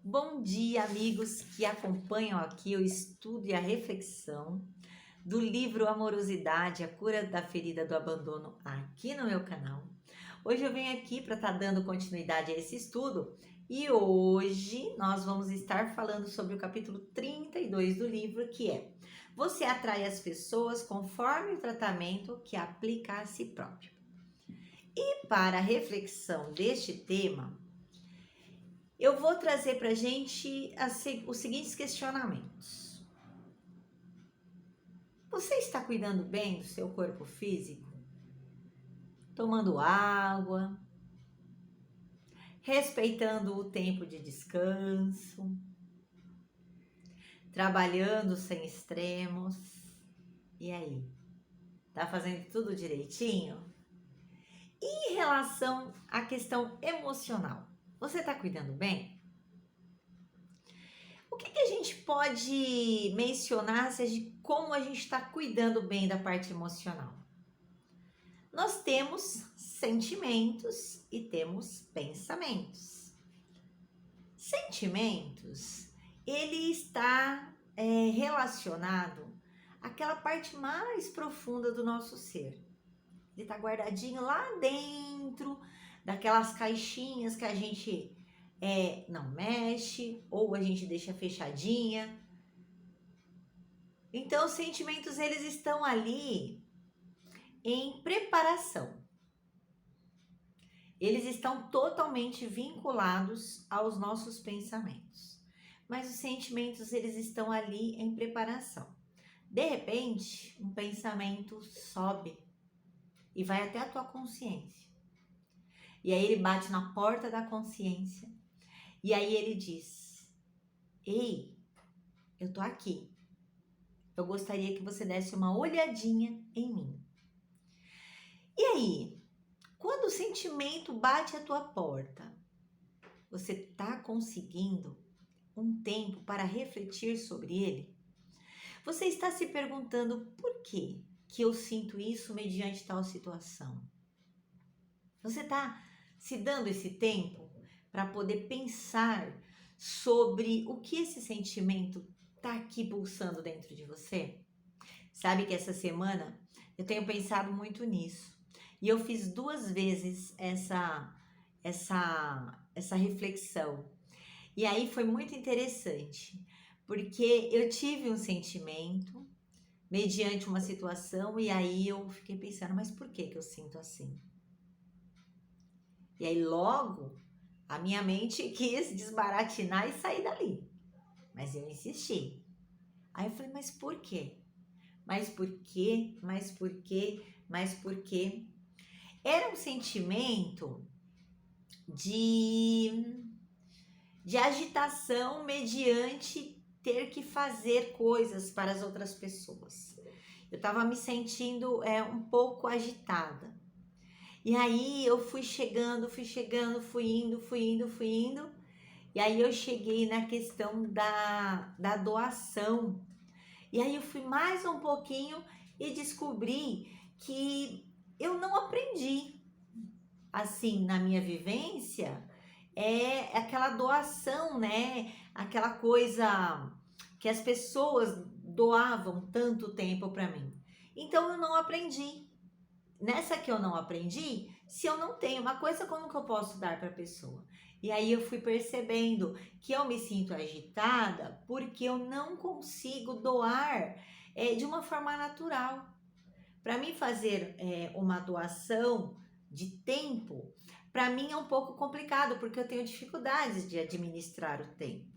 Bom dia, amigos que acompanham aqui o estudo e a reflexão do livro Amorosidade, a cura da ferida do abandono aqui no meu canal. Hoje eu venho aqui para estar dando continuidade a esse estudo e hoje nós vamos estar falando sobre o capítulo 32 do livro, que é: Você atrai as pessoas conforme o tratamento que aplica a si próprio. E para a reflexão deste tema, eu vou trazer para a gente os seguintes questionamentos. Você está cuidando bem do seu corpo físico? Tomando água? Respeitando o tempo de descanso? Trabalhando sem extremos? E aí? Tá fazendo tudo direitinho? E em relação à questão emocional, você está cuidando bem? O que a gente pode mencionar de como a gente está cuidando bem da parte emocional? Nós temos sentimentos e temos pensamentos. Sentimentos, ele está relacionado àquela parte mais profunda do nosso ser. Ele está guardadinho lá dentro daquelas caixinhas que a gente não mexe ou a gente deixa fechadinha. Então, os sentimentos, eles estão ali em preparação. Eles estão totalmente vinculados aos nossos pensamentos. Mas os sentimentos, eles estão ali em preparação. De repente, um pensamento sobe e vai até a tua consciência. E aí ele bate na porta da consciência. E aí ele diz: Ei, eu tô aqui. Eu gostaria que você desse uma olhadinha em mim. E aí, quando o sentimento bate à tua porta, você está conseguindo um tempo para refletir sobre ele? Você está se perguntando por que eu sinto isso mediante tal situação? Você está se dando esse tempo para poder pensar sobre o que esse sentimento está aqui pulsando dentro de você? Sabe que essa semana eu tenho pensado muito nisso. E eu fiz 2 vezes essa reflexão. E aí foi muito interessante, porque eu tive um sentimento mediante uma situação e aí eu fiquei pensando, mas por que eu sinto assim? E aí logo a minha mente quis desbaratinar e sair dali. Mas eu insisti. Aí eu falei, mas por quê? Mas por quê? Mas por quê? Mas por quê? Era um sentimento de agitação mediante ter que fazer coisas para as outras pessoas. Eu estava me sentindo um pouco agitada. E aí eu fui chegando, fui indo. E aí eu cheguei na questão da doação. E aí eu fui mais um pouquinho e descobri que eu não aprendi, assim, na minha vivência, aquela doação, né? Aquela coisa que as pessoas doavam tanto tempo para mim. Então eu não aprendi. Nessa que eu não aprendi, se eu não tenho uma coisa, como que eu posso dar para a pessoa? E aí eu fui percebendo que eu me sinto agitada porque eu não consigo doar de uma forma natural. Para mim fazer uma doação de tempo, para mim é um pouco complicado, porque eu tenho dificuldades de administrar o tempo.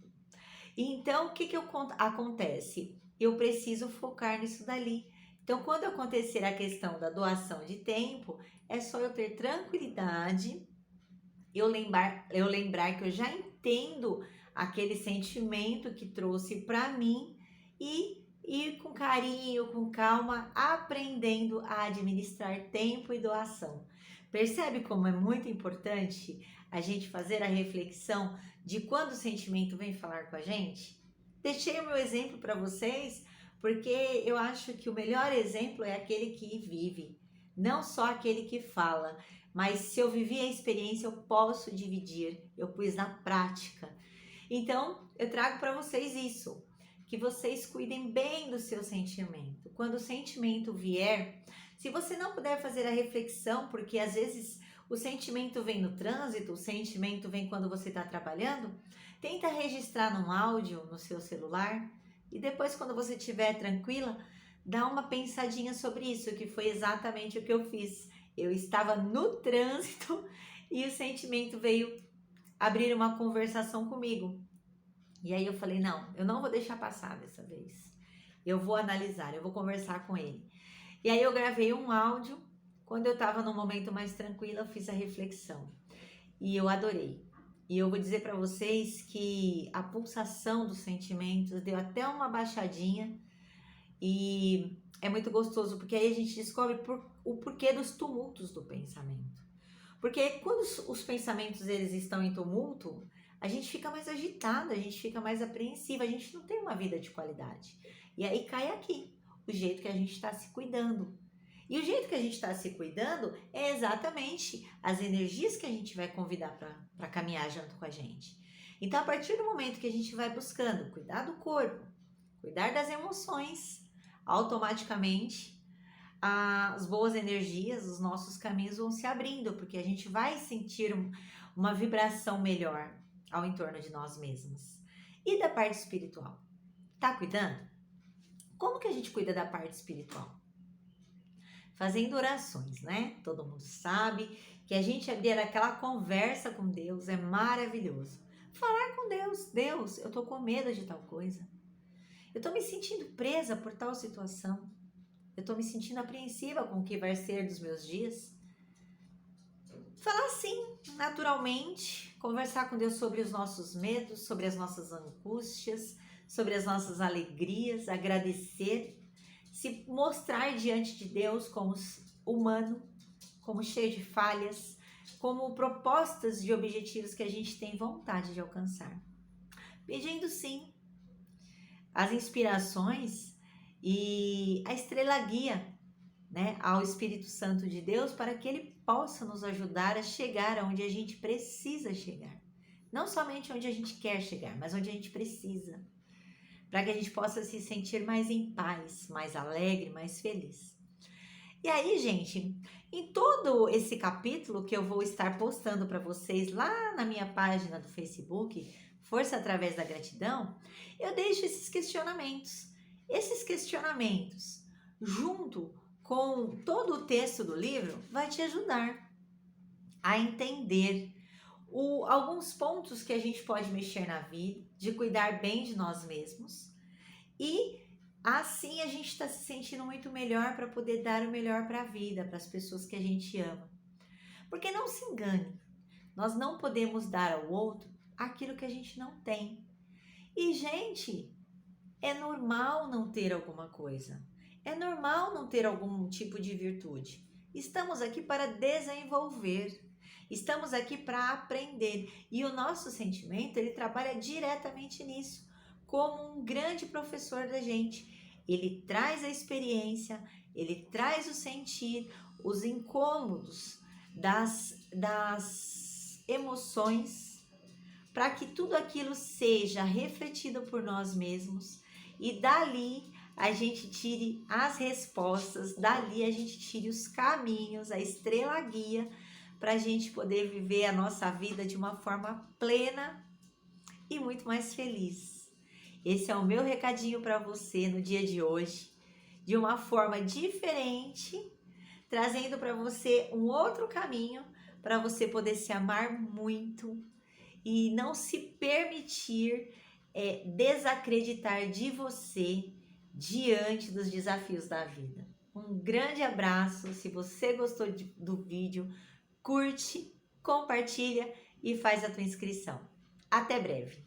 Então, o que acontece? Eu preciso focar nisso dali. Então, quando acontecer a questão da doação de tempo, é só eu ter tranquilidade, eu lembrar que eu já entendo aquele sentimento que trouxe para mim e ir com carinho, com calma, aprendendo a administrar tempo e doação. Percebe como é muito importante a gente fazer a reflexão de quando o sentimento vem falar com a gente? Deixei o meu exemplo para vocês, porque eu acho que o melhor exemplo é aquele que vive, não só aquele que fala. Mas se eu vivi a experiência, eu posso dividir, eu pus na prática. Então, eu trago para vocês isso, que vocês cuidem bem do seu sentimento. Quando o sentimento vier, se você não puder fazer a reflexão, porque às vezes o sentimento vem no trânsito, o sentimento vem quando você está trabalhando, tenta registrar num áudio no seu celular e depois, quando você estiver tranquila, dá uma pensadinha sobre isso, que foi exatamente o que eu fiz. Eu estava no trânsito e o sentimento veio abrir uma conversação comigo. E aí eu falei, não, eu não vou deixar passar dessa vez. Eu vou analisar, eu vou conversar com ele. E aí eu gravei um áudio. Quando eu estava num momento mais tranquilo, eu fiz a reflexão. E eu adorei. E eu vou dizer para vocês que a pulsação dos sentimentos deu até uma baixadinha. E é muito gostoso, porque aí a gente descobre o porquê dos tumultos do pensamento. Porque quando os pensamentos eles estão em tumulto, a gente fica mais agitado, a gente fica mais apreensivo, a gente não tem uma vida de qualidade. E aí cai aqui o jeito que a gente está se cuidando. E o jeito que a gente está se cuidando é exatamente as energias que a gente vai convidar para caminhar junto com a gente. Então, a partir do momento que a gente vai buscando cuidar do corpo, cuidar das emoções, automaticamente as boas energias, os nossos caminhos vão se abrindo, porque a gente vai sentir uma vibração melhor ao entorno de nós mesmos. E da parte espiritual? Tá cuidando? Como que a gente cuida da parte espiritual? Fazendo orações, né? Todo mundo sabe que a gente abrir aquela conversa com Deus é maravilhoso. Falar com Deus, Deus, eu tô com medo de tal coisa. Eu tô me sentindo presa por tal situação. Eu tô me sentindo apreensiva com o que vai ser dos meus dias. Falar assim, naturalmente, conversar com Deus sobre os nossos medos, sobre as nossas angústias, sobre as nossas alegrias, agradecer, se mostrar diante de Deus como humano, como cheio de falhas, como propostas de objetivos que a gente tem vontade de alcançar. Pedindo sim as inspirações e a estrela guia, né, ao Espírito Santo de Deus, para que ele possa nos ajudar a chegar aonde a gente precisa chegar. Não somente onde a gente quer chegar, mas onde a gente precisa. Para que a gente possa se sentir mais em paz, mais alegre, mais feliz. E aí, gente, em todo esse capítulo que eu vou estar postando para vocês lá na minha página do Facebook, Força Através da Gratidão, eu deixo esses questionamentos. Esses questionamentos, junto com todo o texto do livro, vai te ajudar a entender alguns pontos que a gente pode mexer na vida, de cuidar bem de nós mesmos, e assim a gente está se sentindo muito melhor para poder dar o melhor para a vida, para as pessoas que a gente ama. Porque não se engane, nós não podemos dar ao outro aquilo que a gente não tem. E, gente, é normal não ter alguma coisa. É normal não ter algum tipo de virtude. Estamos aqui para desenvolver. Estamos aqui para aprender. E o nosso sentimento, ele trabalha diretamente nisso, como um grande professor da gente. Ele traz a experiência, ele traz o sentir, os incômodos das emoções, para que tudo aquilo seja refletido por nós mesmos e dali a gente tire as respostas, dali a gente tire os caminhos, a estrela guia, para a gente poder viver a nossa vida de uma forma plena e muito mais feliz. Esse é o meu recadinho para você no dia de hoje, de uma forma diferente, trazendo para você um outro caminho para você poder se amar muito e não se permitir desacreditar de você diante dos desafios da vida. Um grande abraço. Se você gostou do vídeo, curte, compartilha e faz a tua inscrição. Até breve!